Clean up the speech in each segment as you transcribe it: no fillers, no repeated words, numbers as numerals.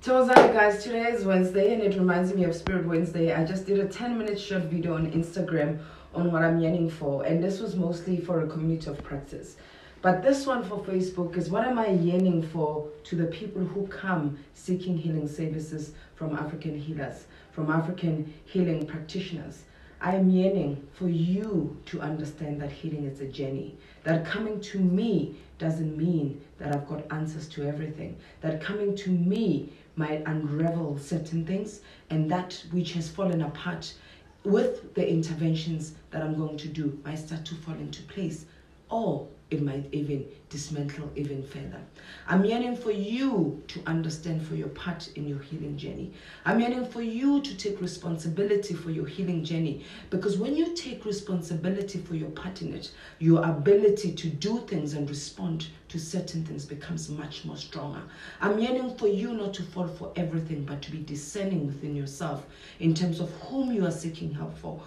Tozai guys, today is Wednesday and it reminds me of Spirit Wednesday. I just did a 10-minute short video on Instagram on what I'm yearning for, and this was mostly for a community of practice. But this one for Facebook is what am I yearning for to the people who come seeking healing services from African healers, from African healing practitioners. I am yearning for you to understand that healing is a journey, that coming to me doesn't mean that I've got answers to everything, that coming to me might unravel certain things, and that which has fallen apart with the interventions that I'm going to do might start to fall into place, or it might even dismantle even further. I'm yearning for you to understand for your part in your healing journey. I'm yearning for you to take responsibility for your healing journey, because when you take responsibility for your part in it, your ability to do things and respond to certain things becomes much more stronger. I'm yearning for you not to fall for everything, but to be discerning within yourself in terms of whom you are seeking help for,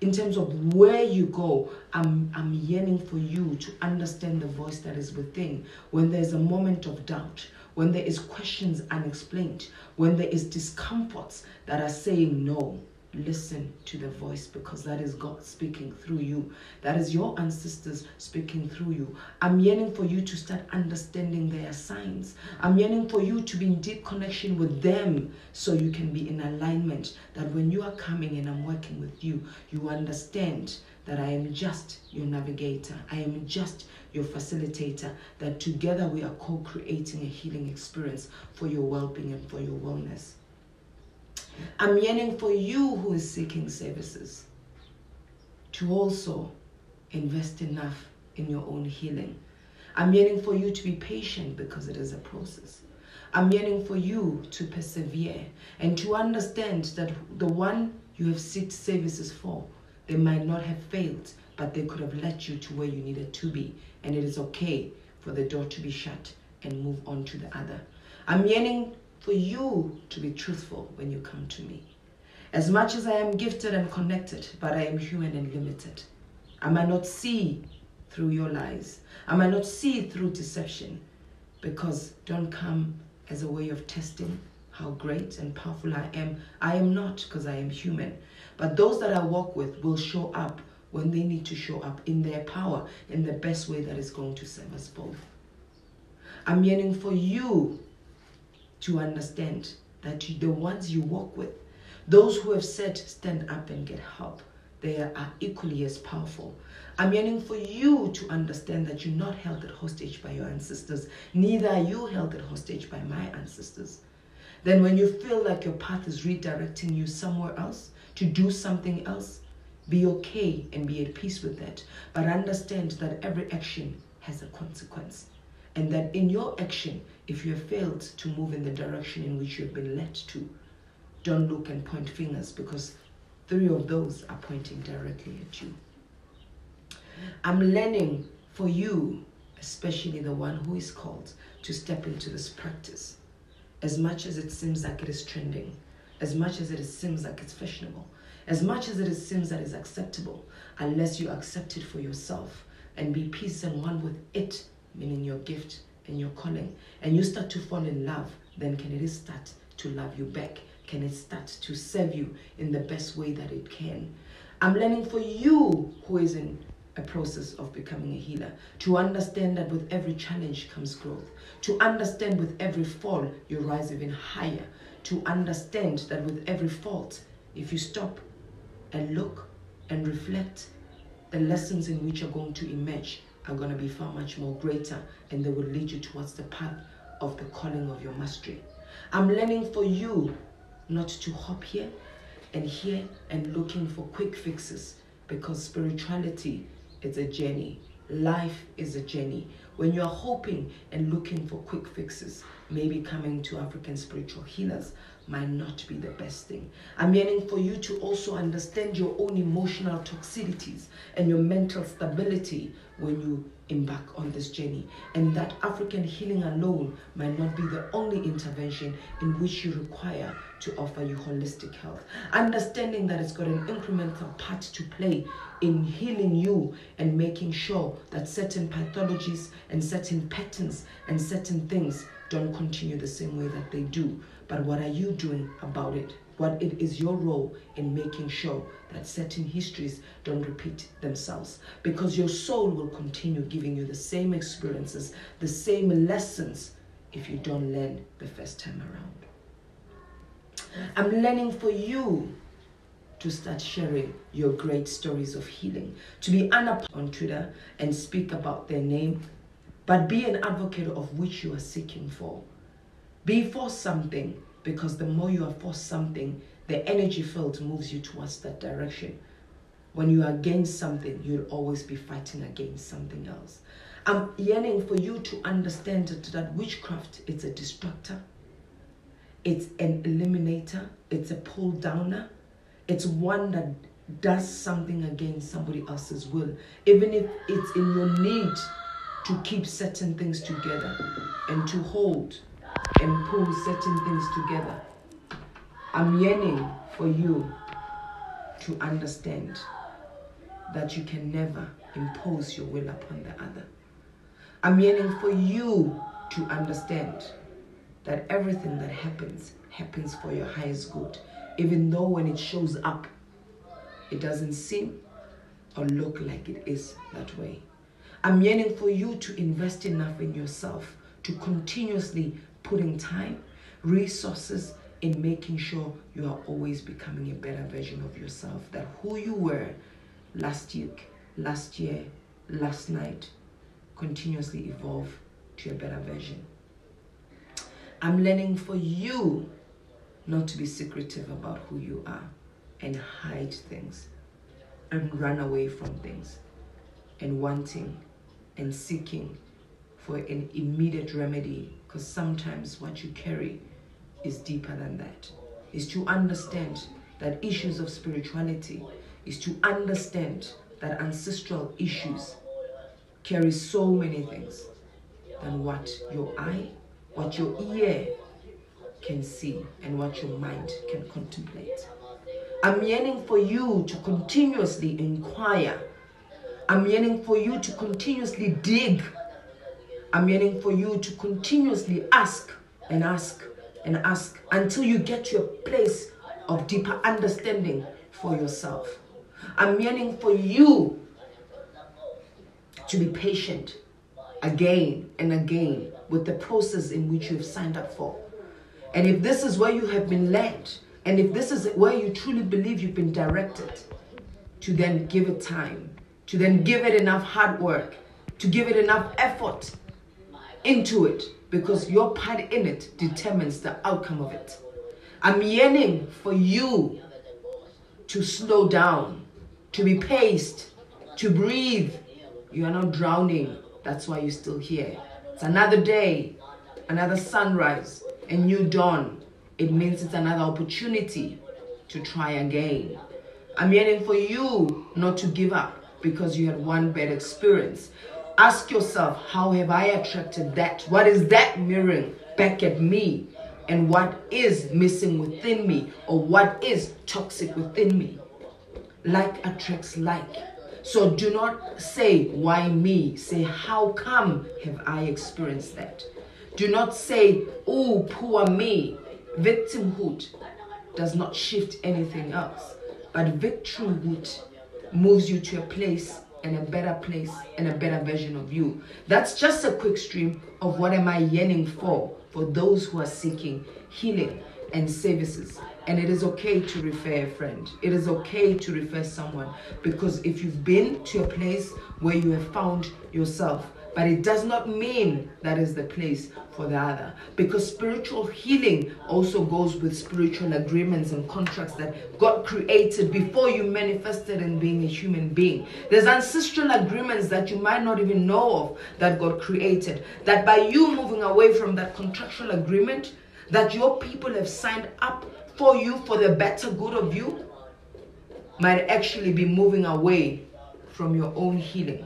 in terms of where you go. I'm yearning for you to understand the voice that is within when there's a moment of doubt, when there is questions unexplained, when there is discomforts that are saying no. Listen to the voice, because that is God speaking through you. That is your ancestors speaking through you. I'm yearning for you to start understanding their signs. I'm yearning for you to be in deep connection with them so you can be in alignment, that when you are coming and I'm working with you, you understand that I am just your navigator. I am just your facilitator, that together we are co-creating a healing experience for your well-being and for your wellness. I'm yearning for you who is seeking services to also invest enough in your own healing. I'm yearning for you to be patient, because it is a process. I'm yearning for you to persevere and to understand that the one you have sought services for, they might not have failed, but they could have led you to where you needed to be. And it is okay for the door to be shut and move on to the other. I'm yearning for you to be truthful when you come to me. As much as I am gifted and connected, but I am human and limited. I might not see through your lies. I might not see through deception, because don't come as a way of testing how great and powerful I am. I am not, because I am human. But those that I walk with will show up when they need to show up in their power, in the best way that is going to serve us both. I'm yearning for you to understand that the ones you walk with, those who have said stand up and get help, they are equally as powerful. I'm yearning for you to understand that you're not held at hostage by your ancestors, neither are you held at hostage by my ancestors. Then when you feel like your path is redirecting you somewhere else, to do something else, be okay and be at peace with that. But understand that every action has a consequence. And that in your action, if you have failed to move in the direction in which you have been led to, don't look and point fingers, because 3 of those are pointing directly at you. I'm learning for you, especially the one who is called to step into this practice. As much as it seems like it is trending, as much as it seems like it's fashionable, as much as it seems that it's acceptable, unless you accept it for yourself and be peace and one with it, meaning your gift and your calling, and you start to fall in love, then can it start to love you back? Can it start to serve you in the best way that it can? I'm learning for you who is in a process of becoming a healer, to understand that with every challenge comes growth, to understand with every fall you rise even higher, to understand that with every fault, if you stop and look and reflect, the lessons in which are going to emerge are going to be far much more greater, and they will lead you towards the path of the calling of your mastery. I'm learning for you not to hop here and looking for quick fixes, because spirituality is a journey. Life is a journey. When you're hoping and looking for quick fixes, maybe coming to African spiritual healers might not be the best thing. I'm yearning for you to also understand your own emotional toxicities and your mental stability when you embark on this journey, and that African healing alone might not be the only intervention in which you require to offer you holistic health. Understanding that it's got an incremental part to play in healing you and making sure that certain pathologies and certain patterns and certain things don't continue the same way that they do. But what are you doing about it? What it is your role in making sure that certain histories don't repeat themselves? Because your soul will continue giving you the same experiences, the same lessons, if you don't learn the first time around. I'm learning for you to start sharing your great stories of healing, to be on Twitter and speak about their name, but be an advocate of which you are seeking for. Be for something, because the more you are for something, the energy field moves you towards that direction. When you are against something, you'll always be fighting against something else. I'm yearning for you to understand that witchcraft is a destructor, it's an eliminator, it's a pull downer, it's one that does something against somebody else's will, even if it's in your need to keep certain things together and to hold and pull certain things together. I'm yearning for you to understand that you can never impose your will upon the other. I'm yearning for you to understand that everything that happens for your highest good, even though when it shows up, it doesn't seem or look like it is that way. I'm yearning for you to invest enough in yourself to continuously put in time, resources in making sure you are always becoming a better version of yourself. That who you were last week, last year, last night, continuously evolve to a better version. I'm learning for you not to be secretive about who you are and hide things and run away from things and wanting and seeking for an immediate remedy, because sometimes what you carry is deeper than that. Is to understand that issues of spirituality, is to understand that ancestral issues carry so many things than what your eye, what your ear can see, and what your mind can contemplate. I'm yearning for you to continuously inquire. I'm yearning for you to continuously dig. I'm yearning for you to continuously ask and ask and ask until you get to a place of deeper understanding for yourself. I'm yearning for you to be patient again and again with the process in which you've signed up for. And if this is where you have been led, and if this is where you truly believe you've been directed, to then give it time, to then give it enough hard work, to give it enough effort into it, because your part in it determines the outcome of it. I'm yearning for you to slow down, to be paced, to breathe. You are not drowning. That's why you're still here. It's another day, another sunrise, a new dawn. It means it's another opportunity to try again. I'm yearning for you not to give up because you had one bad experience. Ask yourself, how have I attracted that? What is that mirroring back at me? And what is missing within me? Or what is toxic within me? Like attracts like. So do not say, why me? Say, how come have I experienced that? Do not say, oh, poor me. Victimhood does not shift anything else. But victimhood moves you to a place and a better place and a better version of you. That's just a quick stream of what am I yearning for those who are seeking healing and services. And it is okay to refer a friend. It is okay to refer someone, because if you've been to a place where you have found yourself, but it does not mean that is the place for the other, because spiritual healing also goes with spiritual agreements and contracts that God created before you manifested in being a human being. There's ancestral agreements that you might not even know of that God created, that by you moving away from that contractual agreement that your people have signed up for you for the better good of you, might actually be moving away from your own healing.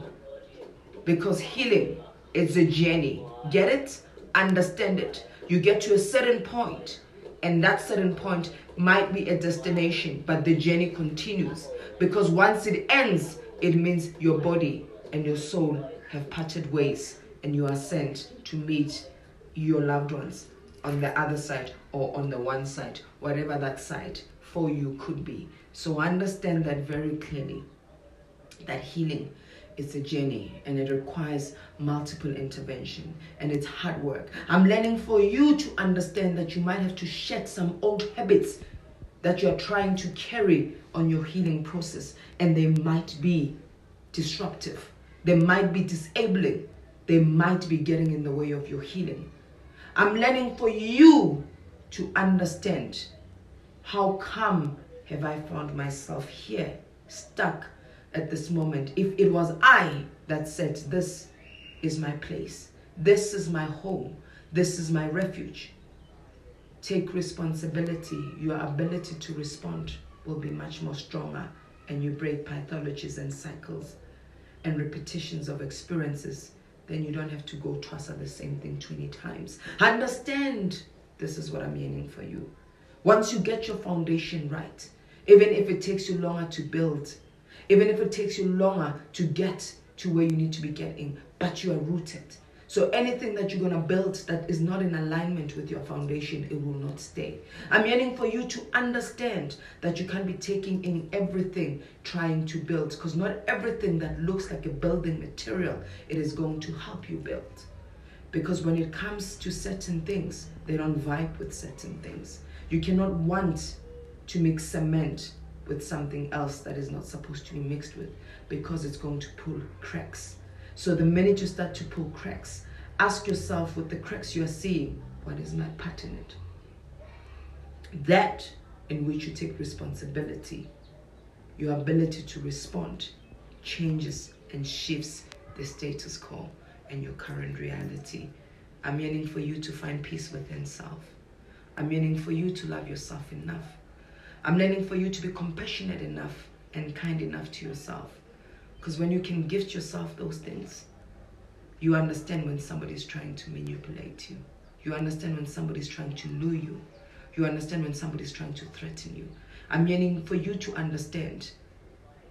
Because healing is a journey. Get it? Understand it. You get to a certain point, and that certain point might be a destination, but the journey continues. Because once it ends, it means your body and your soul have parted ways, and you are sent to meet your loved ones on the other side or on the one side, whatever that side for you could be. So understand that very clearly, that healing is a journey and it requires multiple intervention and it's hard work. I'm learning for you to understand that you might have to shed some old habits that you're trying to carry on your healing process, and they might be disruptive, they might be disabling, they might be getting in the way of your healing. I'm learning for you to understand, how come have I found myself here, stuck at this moment? If it was I that said, this is my place, this is my home, this is my refuge. Take responsibility. Your ability to respond will be much more stronger, and you break pathologies and cycles and repetitions of experiences. Then you don't have to go toss at the same thing 20 times. Understand, this is what I'm yearning for you. Once you get your foundation right, even if it takes you longer to build, even if it takes you longer to get to where you need to be getting, but you are rooted. So anything that you're going to build that is not in alignment with your foundation, it will not stay. I'm yearning for you to understand that you can't be taking in everything trying to build, because not everything that looks like a building material, it is going to help you build. Because when it comes to certain things, they don't vibe with certain things. You cannot want to mix cement with something else that is not supposed to be mixed with, because it's going to pull cracks. So the minute you start to pull cracks, ask yourself, with the cracks you are seeing, what is my part in it? That in which you take responsibility, your ability to respond changes and shifts the status quo and your current reality. I'm yearning for you to find peace within self. I'm yearning for you to love yourself enough. I'm yearning for you to be compassionate enough and kind enough to yourself. Because when you can gift yourself those things, you understand when somebody's trying to manipulate you. You understand when somebody's trying to lure you. You understand when somebody's trying to threaten you. I'm yearning for you to understand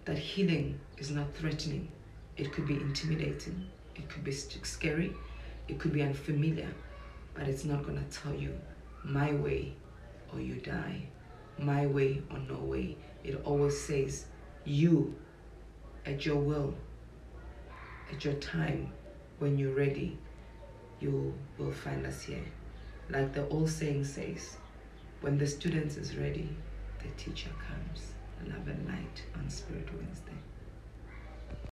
that healing is not threatening. It could be intimidating. It could be scary. It could be unfamiliar. But it's not going to tell you, my way or you die. My way or no way. It always says, you, at your will, at your time, when you're ready, you will find us here. Like the old saying says, when the student is ready, the teacher comes. Love and light on Spirit Wednesday.